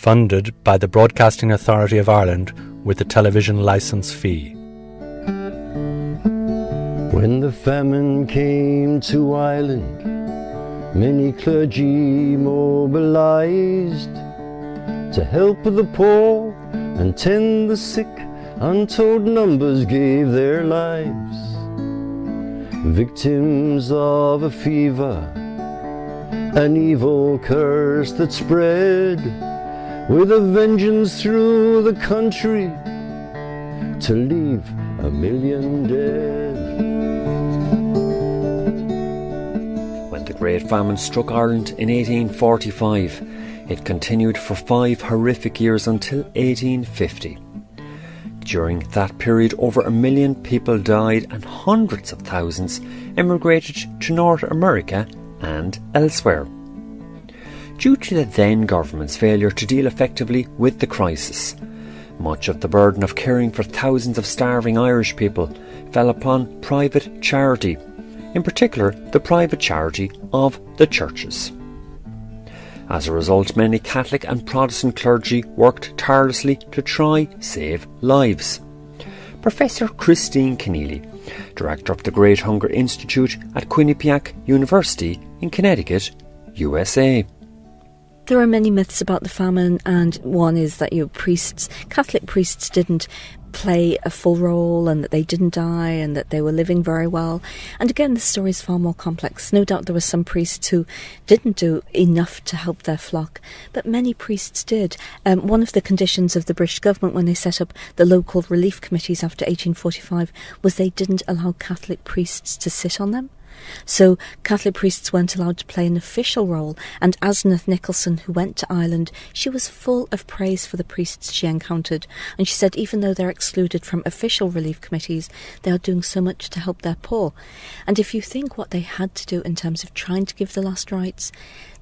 funded by the Broadcasting Authority of Ireland with the television licence fee. When the famine came to Ireland, many clergy mobilised to help the poor and tend the sick. Untold numbers gave their lives, victims of a fever, an evil curse that spread with a vengeance through the country to leave 1 million dead. When the Great Famine struck Ireland in 1845, it continued for 5 horrific years until 1850. During that period, over 1 million people died and hundreds of thousands emigrated to North America and elsewhere. Due to the then government's failure to deal effectively with the crisis, much of the burden of caring for thousands of starving Irish people fell upon private charity, in particular the private charity of the churches. As a result, many Catholic and Protestant clergy worked tirelessly to try save lives. Professor Christine Keneally, director of the Great Hunger Institute at Quinnipiac University in Connecticut, USA. There are many myths about the famine, and one is that Catholic priests didn't play a full role and that they didn't die and that they were living very well. And again, the story is far more complex. No doubt there were some priests who didn't do enough to help their flock, but many priests did. One of the conditions of the British government when they set up the local relief committees after 1845 was they didn't allow Catholic priests to sit on them. So Catholic priests weren't allowed to play an official role, and Asnath Nicholson, who went to Ireland, she was full of praise for the priests she encountered, and she said even though they're excluded from official relief committees, they are doing so much to help their poor. And if you think what they had to do in terms of trying to give the last rites,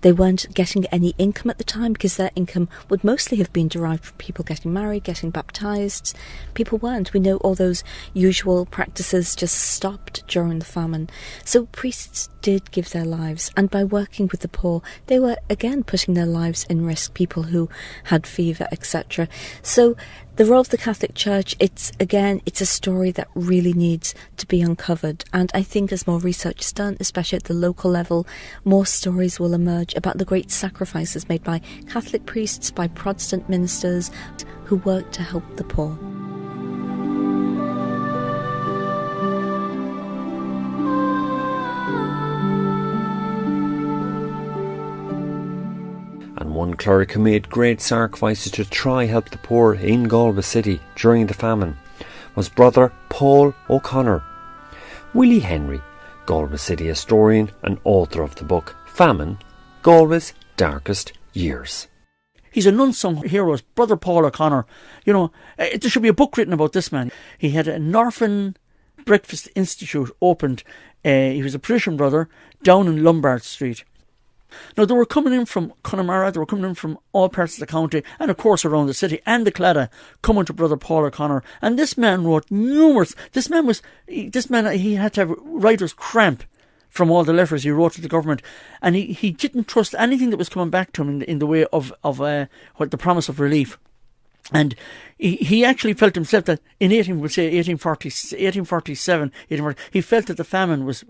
they weren't getting any income at the time because their income would mostly have been derived from people getting married, getting baptised. People weren't. We know all those usual practices just stopped during the famine. So priests did give their lives, and by working with the poor, they were again putting their lives in risk, people who had fever, etc. So the role of the Catholic Church, it's a story that really needs to be uncovered. And I think as more research is done, especially at the local level, more stories will emerge about the great sacrifices made by Catholic priests, by Protestant ministers who worked to help the poor. And one cleric who made great sacrifices to try help the poor in Galway City during the famine was Brother Paul O'Connor. Willy Henry, Galway City historian and author of the book Famine, Galway's Darkest Years. He's an unsung hero, Brother Paul O'Connor. You know, there should be a book written about this man. He had an orphan breakfast institute opened. He was a Patrician brother down in Lombard Street. Now, they were coming in from Connemara, they were coming in from all parts of the county, and of course around the city, and the Claddagh, coming to Brother Paul O'Connor. And this man wrote numerous, he had to have writer's cramp from all the letters he wrote to the government, and he didn't trust anything that was coming back to him in the way of what the promise of relief. And he actually felt himself that in 1847, he felt that the famine was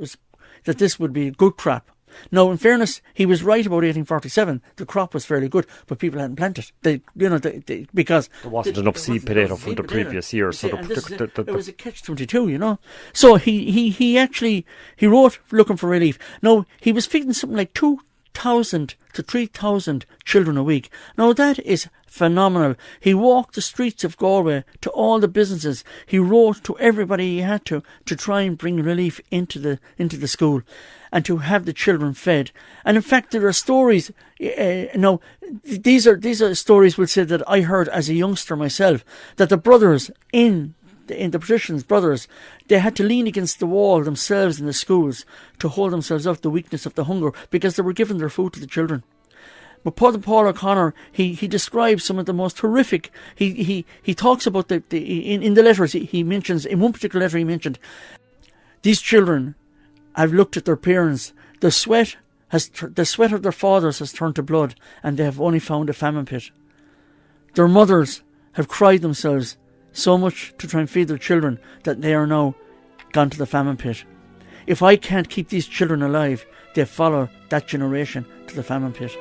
that this would be good crop. Now, in fairness, he was right about 1847. The crop was fairly good, but people hadn't planted. Because there wasn't enough seed potato from the previous year. So it was a catch-22, you know. So he wrote looking for relief. Now, he was feeding something like 2,000 to 3,000 children a week. Now, that is phenomenal. He walked the streets of Galway to all the businesses. He wrote to everybody he had to try and bring relief into the school and to have the children fed. And in fact, there are stories. These are stories, we'll say, that I heard as a youngster myself, that the brothers in the Patrician Brothers, they had to lean against the wall themselves in the schools to hold themselves up the weakness of the hunger, because they were giving their food to the children. But Paul O'Connor, he describes some of the most horrific. He talks about in the letters he mentions, in one particular letter he mentioned, these children have looked at their parents. The sweat of their fathers has turned to blood, and they have only found a famine pit. Their mothers have cried themselves so much to try and feed their children that they are now gone to the famine pit. If I can't keep these children alive, they follow that generation to the famine pit.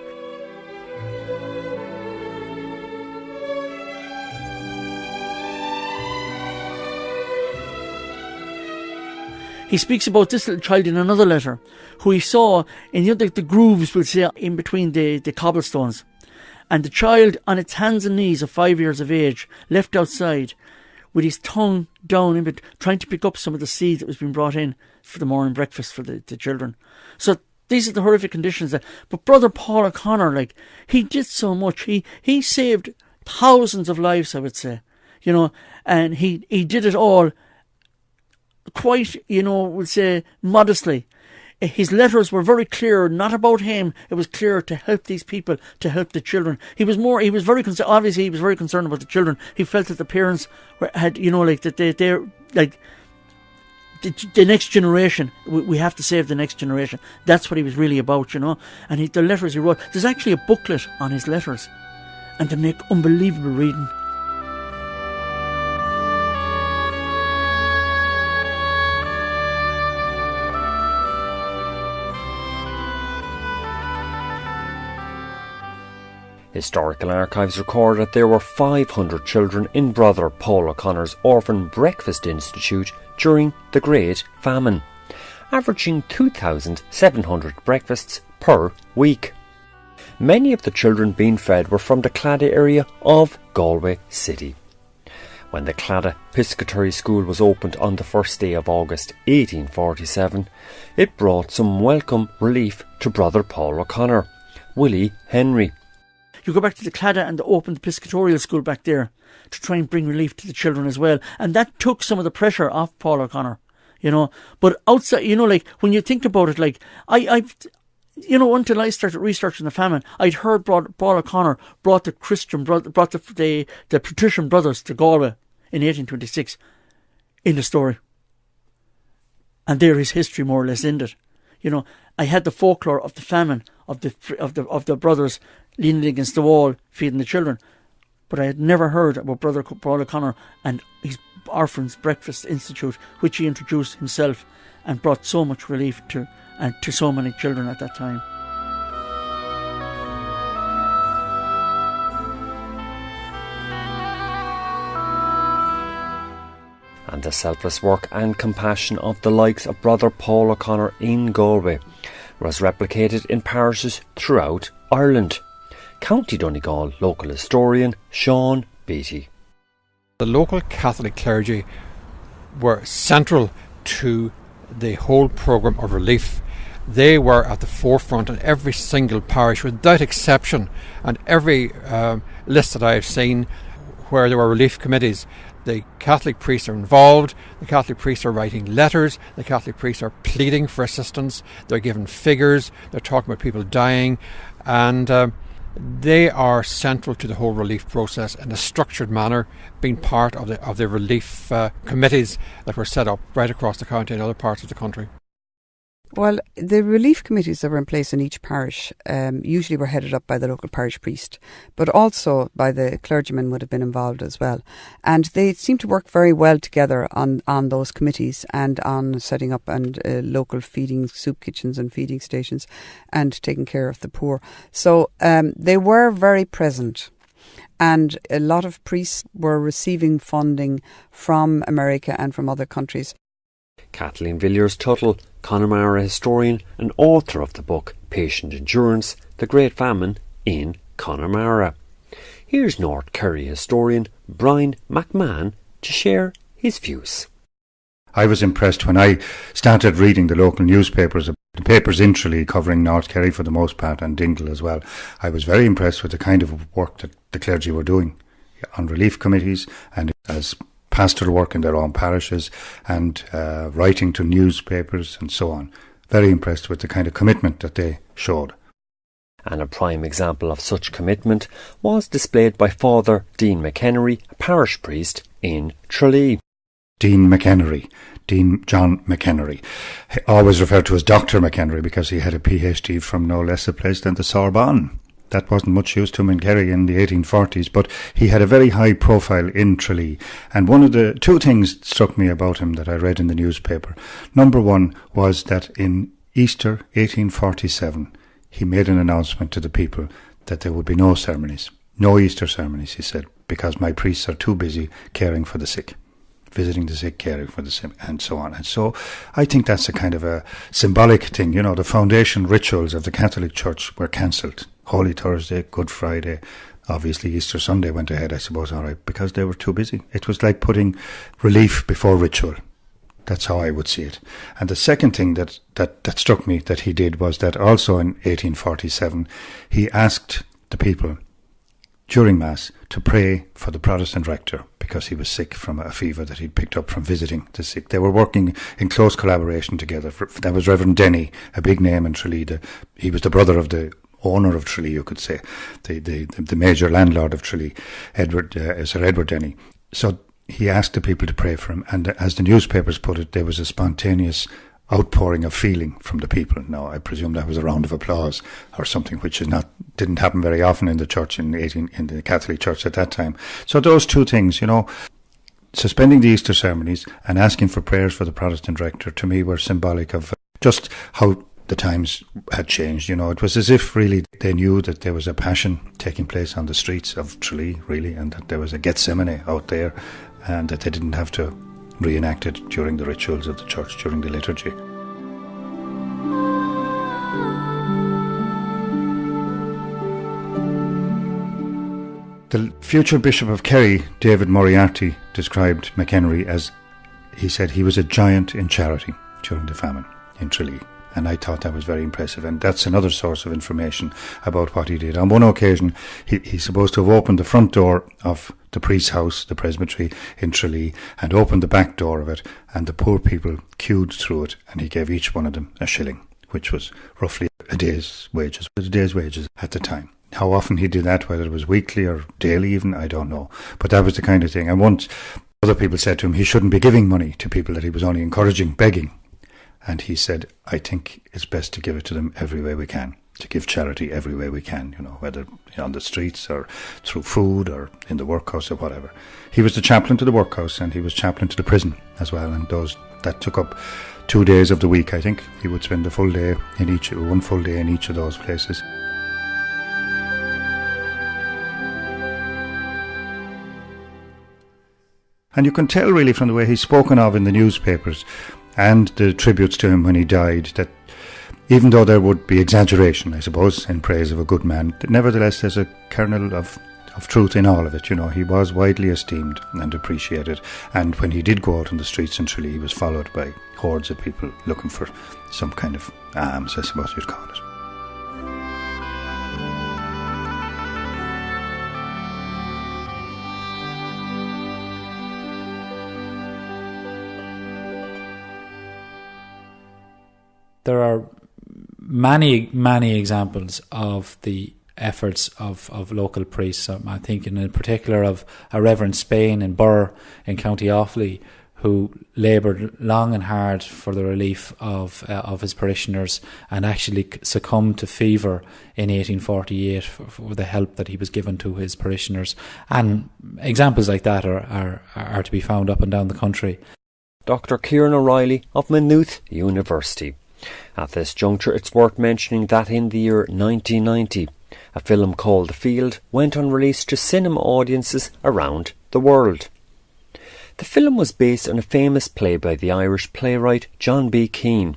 He speaks about this little child in another letter, who he saw in the grooves, we'll say, in between the cobblestones. And the child on its hands and knees of 5 years of age, left outside, with his tongue down in it, trying to pick up some of the seed that was being brought in for the morning breakfast for the children. So these are the horrific conditions. But Brother Paul O'Connor, he did so much. He saved thousands of lives, I would say, and he did it all quite, we'll say, modestly. His letters were very clear, not about him. It was clear to help these people, to help the children. He was very concerned. Obviously, he was very concerned about the children. He felt that the parents had, that they're the next generation. We have to save the next generation. That's what he was really about, And the letters he wrote. There's actually a booklet on his letters, and they make unbelievable reading. Historical archives record that there were 500 children in Brother Paul O'Connor's Orphan Breakfast Institute during the Great Famine, averaging 2,700 breakfasts per week. Many of the children being fed were from the Claddagh area of Galway City. When the Claddagh Piscatory School was opened on the first day of August 1847, it brought some welcome relief to Brother Paul O'Connor, Willy Henry. You go back to the Claddagh and opened the Piscatorial School back there to try and bring relief to the children as well. And that took some of the pressure off Paul O'Connor, But outside, when you think about it, until I started researching the famine, I'd heard Paul O'Connor brought the Patrician Brothers to Galway in 1826 in the story. And there his history more or less ended. I had the folklore of the famine, of the brothers leaning against the wall, feeding the children. But I had never heard about Brother Paul O'Connor and his Orphans Breakfast Institute, which he introduced himself and brought so much relief to so many children at that time. And the selfless work and compassion of the likes of Brother Paul O'Connor in Galway was replicated in parishes throughout Ireland. County Donegal local historian Sean Beattie. The local Catholic clergy were central to the whole programme of relief. They were at the forefront in every single parish without exception, and every list that I have seen where there were relief committees, the Catholic priests are involved, the Catholic priests are writing letters, the Catholic priests are pleading for assistance, they're given figures, they're talking about people dying, and they are central to the whole relief process in a structured manner, being part of the relief committees that were set up right across the county and other parts of the country. Well, the relief committees that were in place in each parish usually were headed up by the local parish priest, but also by the clergyman would have been involved as well. And they seem to work very well together on those committees and on setting up and local feeding soup kitchens and feeding stations and taking care of the poor. So they were very present. And a lot of priests were receiving funding from America and from other countries. Kathleen Villiers-Tuttle, Connemara historian and author of the book Patient Endurance, The Great Famine in Connemara. Here's North Kerry historian Brian McMahon to share his views. I was impressed when I started reading the local newspapers, the papers in Tralee covering North Kerry for the most part and Donegal as well. I was very impressed with the kind of work that the clergy were doing on relief committees and as pastoral work in their own parishes and writing to newspapers and so on. Very impressed with the kind of commitment that they showed. And a prime example of such commitment was displayed by Father Dean McHenry, a parish priest in Tralee. Dean John McHenry, always referred to as Dr. McHenry because he had a PhD from no less a place than the Sorbonne that wasn't much use to him in Kerry in the 1840s, but he had a very high profile in Tralee. And one of the two things that struck me about him that I read in the newspaper. Number one was that in Easter 1847, he made an announcement to the people that there would be no ceremonies, no Easter ceremonies, he said, because my priests are too busy caring for the sick, visiting the sick, caring for the sick, and so on. And so I think that's a kind of a symbolic thing. You know, the foundation rituals of the Catholic Church were cancelled. Holy Thursday, Good Friday, obviously Easter Sunday went ahead, I suppose, all right, because they were too busy. It was like putting relief before ritual. That's how I would see it. And the second thing that struck me that he did was that also in 1847, he asked the people during Mass to pray for the Protestant rector because he was sick from a fever that he'd picked up from visiting the sick. They were working in close collaboration together. That was Reverend Denny, a big name in Tralee. He was the brother of the owner of Tralee, you could say, the major landlord of Tralee, Sir Edward Denny. So he asked the people to pray for him, and as the newspapers put it, there was a spontaneous outpouring of feeling from the people. Now, I presume that was a round of applause or something, which didn't happen very often in the church in the Catholic Church at that time. So those two things, you know, suspending the Easter ceremonies and asking for prayers for the Protestant rector, to me were symbolic of just how the times had changed. You know, it was as if really they knew that there was a passion taking place on the streets of Tralee, really, and that there was a Gethsemane out there, and that they didn't have to reenact it during the rituals of the church, during the liturgy. The future Bishop of Kerry, David Moriarty, described McHenry as, he said, he was a giant in charity during the famine in Tralee. And I thought that was very impressive. And that's another source of information about what he did. On one occasion, he's supposed to have opened the front door of the priest's house, the presbytery in Tralee, and opened the back door of it. And the poor people queued through it. And he gave each one of them a shilling, which was roughly a day's wages at the time. How often he did that, whether it was weekly or daily even, I don't know. But that was the kind of thing. And once other people said to him he shouldn't be giving money to people, that he was only encouraging begging. And he said, I think it's best to give it to them every way we can, to give charity every way we can, you know, whether on the streets or through food or in the workhouse or whatever. He was the chaplain to the workhouse, and he was chaplain to the prison as well, and that took up 2 days of the week, I think. He would spend one full day in each of those places. And you can tell really from the way he's spoken of in the newspapers and the tributes to him when he died, that even though there would be exaggeration, I suppose, in praise of a good man, that nevertheless there's a kernel of truth in all of it. You know, he was widely esteemed and appreciated, and when he did go out on the streets in Tralee, he was followed by hordes of people looking for some kind of alms, I suppose you'd call it. There are many, many examples of the efforts of local priests. I think in particular of a Reverend Spain in Burr in County Offaly, who laboured long and hard for the relief of his parishioners, and actually succumbed to fever in 1848 for the help that he was given to his parishioners. And examples like that are to be found up and down the country. Dr. Kieran O'Reilly of Maynooth University. At this juncture, it's worth mentioning that in the year 1990, a film called The Field went on release to cinema audiences around the world. The film was based on a famous play by the Irish playwright John B. Keane,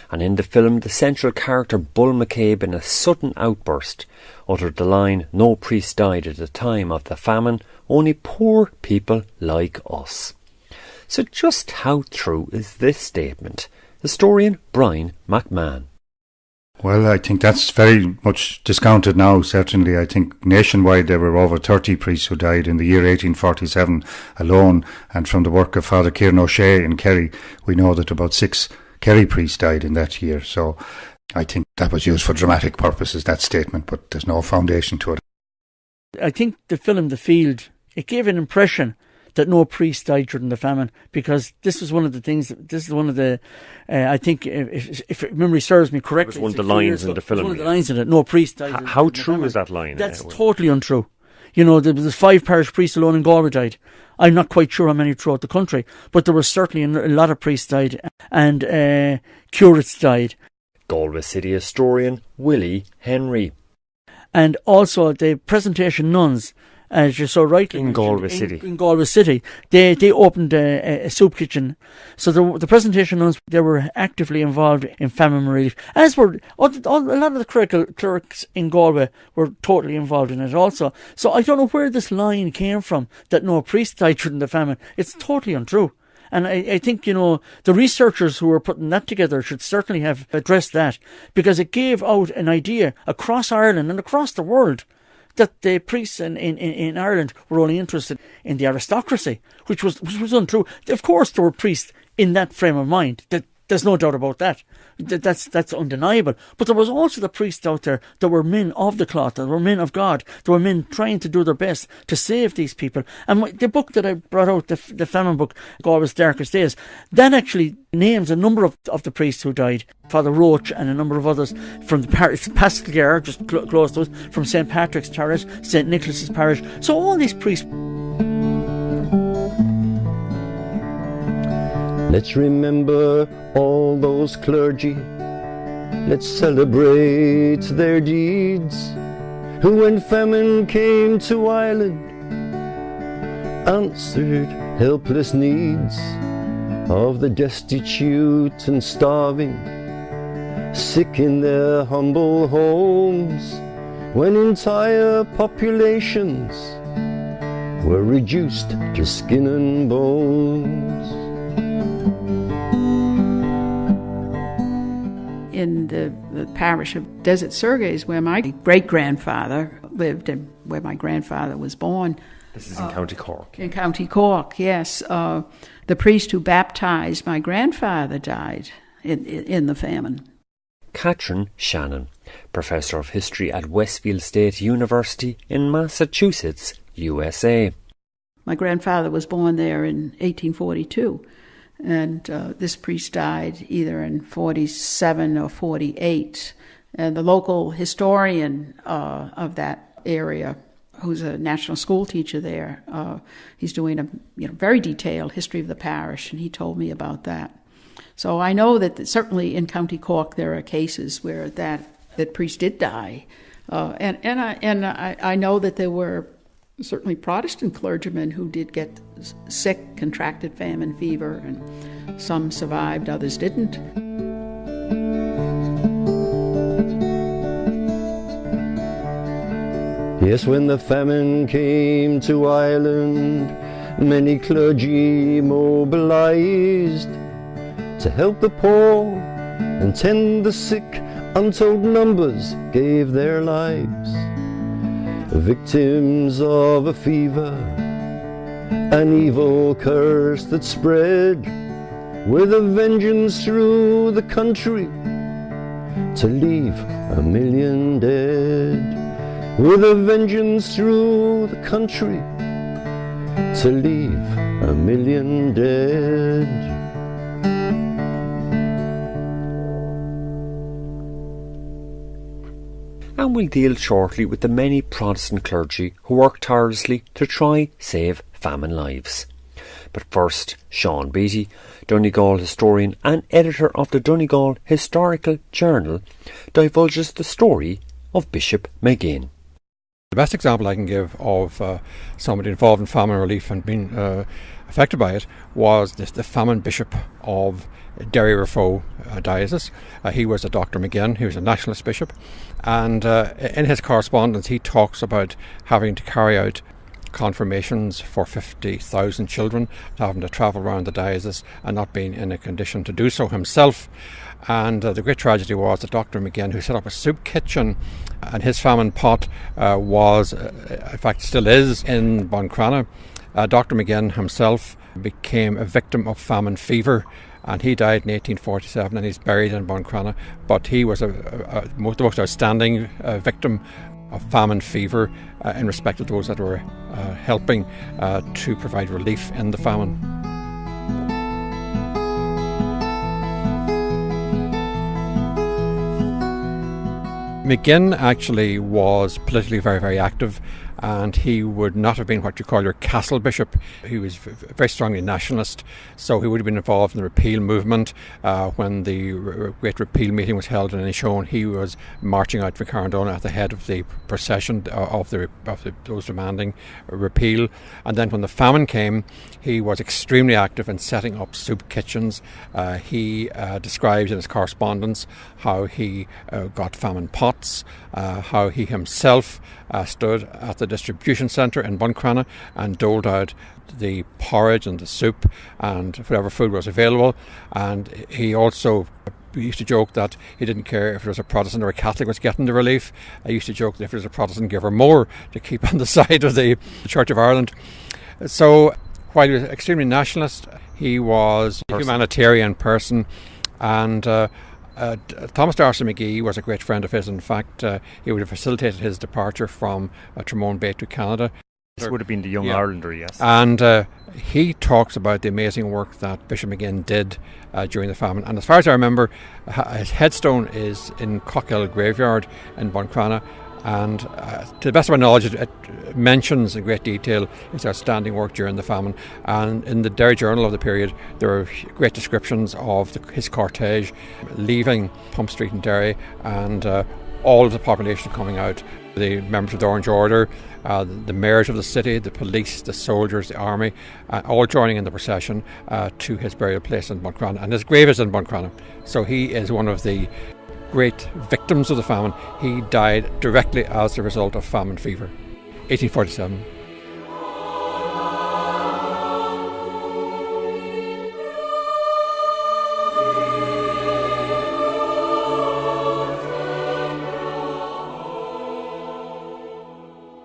and in the film the central character Bull McCabe, in a sudden outburst, uttered the line, "No priest died at the time of the famine, only poor people like us." So just how true is this statement? Historian Brian McMahon. Well, I think that's very much discounted now, certainly. I think nationwide there were over 30 priests who died in the year 1847 alone, and from the work of Father Kieran O'Shea in Kerry, we know that about 6 Kerry priests died in that year. So I think that was used for dramatic purposes, that statement, but there's no foundation to it. I think the film The Field, it gave an impression that no priest died during the famine, because this was one of the things. This is one of the, I think, if memory serves me correctly, it was one of the lines in the film. One of the lines in it. No priest died. How true is that line? That's totally untrue. You know, there was 5 parish priests alone in Galway died. I'm not quite sure how many throughout the country, but there was certainly a lot of priests died, and curates died. Galway City historian Willy Henry. And also the presentation nuns, as you so rightly in Galway City. In Galway City, they opened a soup kitchen. So the presentation nuns, they were actively involved in famine relief, as were a lot of the clerics in Galway were totally involved in it also. So I don't know where this line came from that no priest died during the famine. It's totally untrue. And I think, you know, the researchers who were putting that together should certainly have addressed that, because it gave out an idea across Ireland and across the world that the priests in Ireland were only interested in the aristocracy, which was untrue. Of course, there were priests in that frame of mind. There's no doubt about that. That's undeniable. But there was also the priests out there that were men of the cloth, that were men of God, that were men trying to do their best to save these people. And the book that I brought out, the famine book, Galway's Darkest Days, that actually names a number of the priests who died. Father Roach and a number of others from the parish, Pascal, just close to us, from St. Patrick's Parish, St. Nicholas's Parish. So all these priests. Let's remember all those clergy. Let's celebrate their deeds, who when famine came to Ireland answered helpless needs of the destitute and starving, sick in their humble homes, when entire populations were reduced to skin and bones. In the parish of Desert Surgeys, where my great-grandfather lived and where my grandfather was born. This is in County Cork. In County Cork, yes. The priest who baptised my grandfather died in the famine. Catherine Shannon, Professor of History at Westfield State University in Massachusetts, USA. My grandfather was born there in 1842. And this priest died either in 47 or 48. And the local historian of that area, who's a national school teacher there, he's doing a very detailed history of the parish, and he told me about that. So I know that certainly in County Cork there are cases where that priest did die, and I know that there were certainly Protestant clergymen who did get sick, contracted famine fever, and some survived, others didn't. Yes, when the famine came to Ireland, many clergy mobilized to help the poor and tend the sick. Untold numbers gave their lives, victims of a fever, an evil curse that spread with a vengeance through the country to leave 1 million dead. With a vengeance through the country to leave 1 million dead. And we'll deal shortly with the many Protestant clergy who work tirelessly to try save famine lives. But first, Sean Beattie, Donegal historian and editor of the Donegal Historical Journal, divulges the story of Bishop McGinn. The best example I can give of somebody involved in famine relief and being affected by it was the famine bishop of Derry Refoe diocese. He was a Dr. McGinn. He was a nationalist bishop, and in his correspondence he talks about having to carry out confirmations for 50,000 children, having to travel around the diocese and not being in a condition to do so himself. And the great tragedy was that Dr. McGinn, who set up a soup kitchen, and his famine pot was, in fact still is, in Buncrana. Dr. McGinn himself became a victim of famine fever, and he died in 1847, and he's buried in Buncrana. But he was the most outstanding victim famine fever in respect of those that were helping to provide relief in the famine. McGinn actually was politically very, very active, and he would not have been what you call your castle bishop. He was very strongly nationalist, so he would have been involved in the repeal movement. When the great repeal meeting was held in Inishowen, he was marching out for Carndona at the head of the procession of those demanding repeal. And then when the famine came, he was extremely active in setting up soup kitchens. He describes in his correspondence how he got famine pots, how he himself stood at the distribution centre in Buncrana and doled out the porridge and the soup and whatever food was available. And he also used to joke that he didn't care if there was a Protestant or a Catholic was getting the relief. I used to joke that if there was a Protestant, give her more, to keep on the side of the Church of Ireland. So while he was extremely nationalist, he was a humanitarian person, and Thomas D'Arcy McGee was a great friend of his. In fact, he would have facilitated his departure from Tramone Bay to Canada. This would have been the Young Irelander, yes. And he talks about the amazing work that Bishop McGinn did during the famine. And as far as I remember, his headstone is in Cockhill Graveyard in Buncrana. And to the best of my knowledge, it mentions in great detail his outstanding work during the famine. And in the Derry Journal of the period, there are great descriptions of his cortege leaving Pump Street in Derry, and all of the population coming out. The members of the Orange Order, the mayors of the city, the police, the soldiers, the army, all joining in the procession to his burial place in Buncrana. And his grave is in Buncrana. So he is one of the great victims of the famine. He died directly as a result of famine fever, 1847.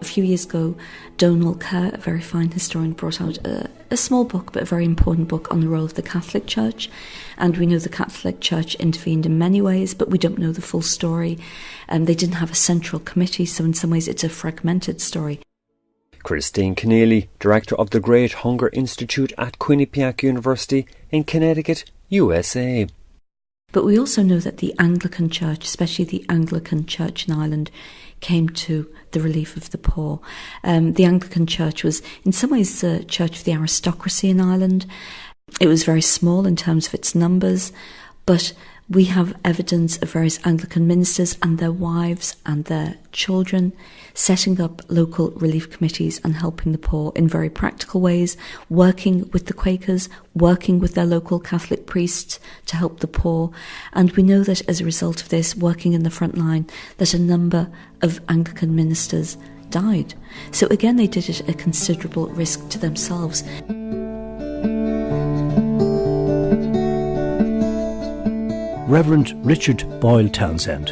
A few years ago, Donal Kerr, a very fine historian, brought out a small book, but a very important book on the role of the Catholic Church. And we know the Catholic Church intervened in many ways, but we don't know the full story. They didn't have a central committee, so in some ways it's a fragmented story. Christine Keneally, director of the Great Hunger Institute at Quinnipiac University in Connecticut, USA. But we also know that the Anglican Church, especially the Anglican Church in Ireland, came to the relief of the poor. The Anglican Church was in some ways the church of the aristocracy in Ireland. It was very small in terms of its numbers, but we have evidence of various Anglican ministers and their wives and their children setting up local relief committees and helping the poor in very practical ways, working with the Quakers, working with their local Catholic priests to help the poor. And we know that as a result of this, working in the front line, that a number of Anglican ministers died. So again, they did it at a considerable risk to themselves. Reverend Richard Boyle Townsend,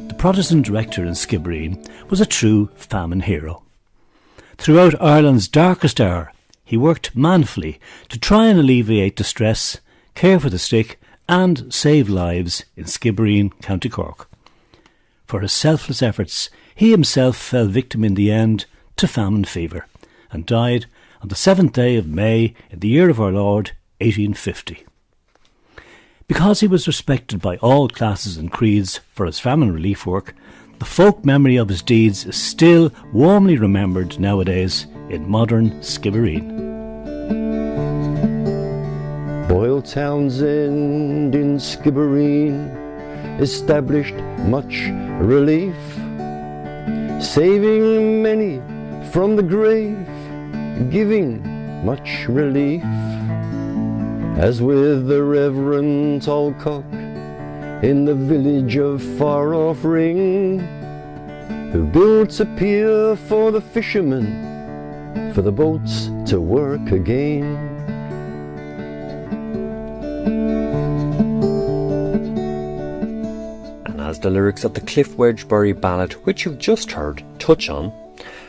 the Protestant director in Skibbereen, was a true famine hero. Throughout Ireland's darkest hour, he worked manfully to try and alleviate distress, care for the sick and save lives in Skibbereen, County Cork. For his selfless efforts, he himself fell victim in the end to famine fever and died on the 7th day of May in the year of our Lord, 1850. Because he was respected by all classes and creeds for his famine relief work, the folk memory of his deeds is still warmly remembered nowadays in modern Skibbereen. Boyle Townsend in Skibbereen established much relief, saving many from the grave, giving much relief. As with the Reverend Tallcock in the village of far-off Ring, who built a pier for the fishermen, for the boats to work again. And as the lyrics of the Cliff Wedgbury ballad, which you've just heard, touch on,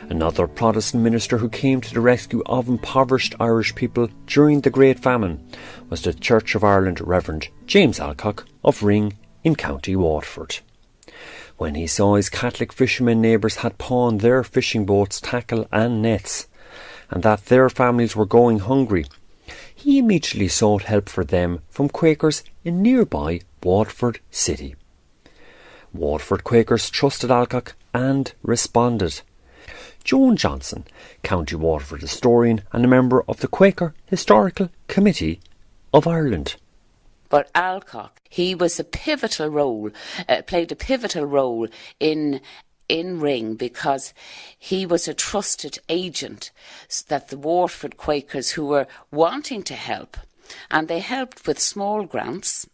another Protestant minister who came to the rescue of impoverished Irish people during the Great Famine was the Church of Ireland Reverend James Alcock of Ring in County Waterford. when he saw his Catholic fishermen neighbours had pawned their fishing boats, tackle and nets, and that their families were going hungry, he immediately sought help for them from Quakers in nearby Waterford City. Waterford Quakers trusted Alcock and responded. Joan Johnson, County Waterford historian and a member of the Quaker Historical Committee of Ireland. But Alcock, he was played a pivotal role in Ring, because he was a trusted agent that the Waterford Quakers, who were wanting to help, and they helped with small grants,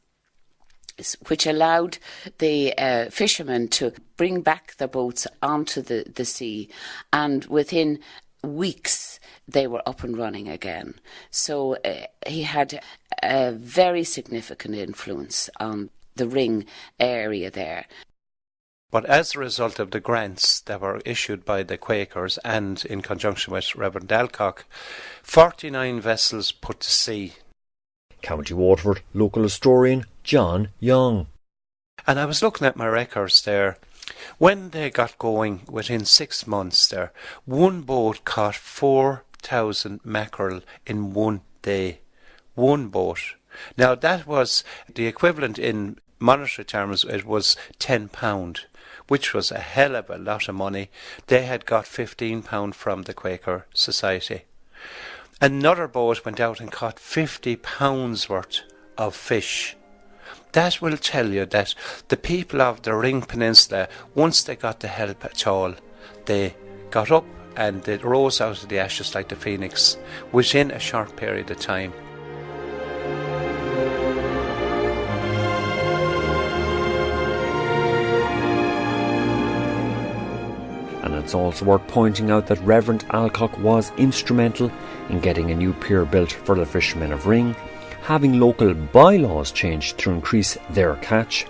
which allowed the fishermen to bring back their boats onto the sea, and within weeks they were up and running again. So he had a very significant influence on the Ring area there. But as a result of the grants that were issued by the Quakers and in conjunction with Reverend Alcock, 49 vessels put to sea. County Waterford local historian John Young. And I was looking at my records there. When they got going, within 6 months there, one boat caught 4,000 mackerel in one day. One boat. Now that was the equivalent in monetary terms, it was £10, which was a hell of a lot of money. They had got £15 from the Quaker Society. Another boat went out and caught £50 worth of fish. That will tell you that the people of the Ring Peninsula, once they got the help at all, they got up and they rose out of the ashes like the phoenix within a short period of time. And it's also worth pointing out that Reverend Alcock was instrumental in getting a new pier built for the fishermen of Ring, having local bylaws changed to increase their catch,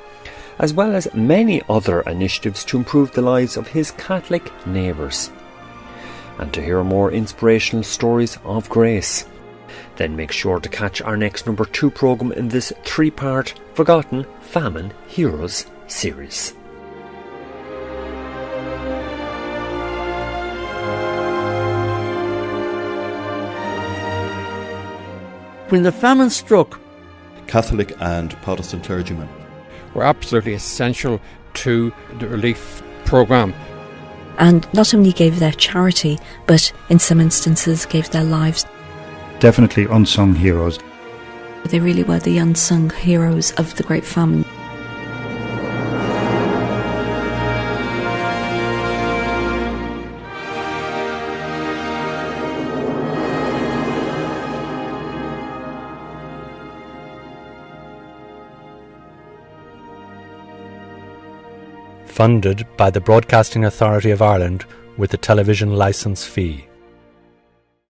as well as many other initiatives to improve the lives of his Catholic neighbours. And to hear more inspirational stories of grace, then make sure to catch our next number 2 programme in this 3-part Forgotten Famine Heroes series. When the famine struck, Catholic and Protestant clergymen were absolutely essential to the relief programme. And not only gave their charity, but in some instances gave their lives. Definitely unsung heroes. They really were the unsung heroes of the Great Famine. Funded by the Broadcasting Authority of Ireland with a television licence fee.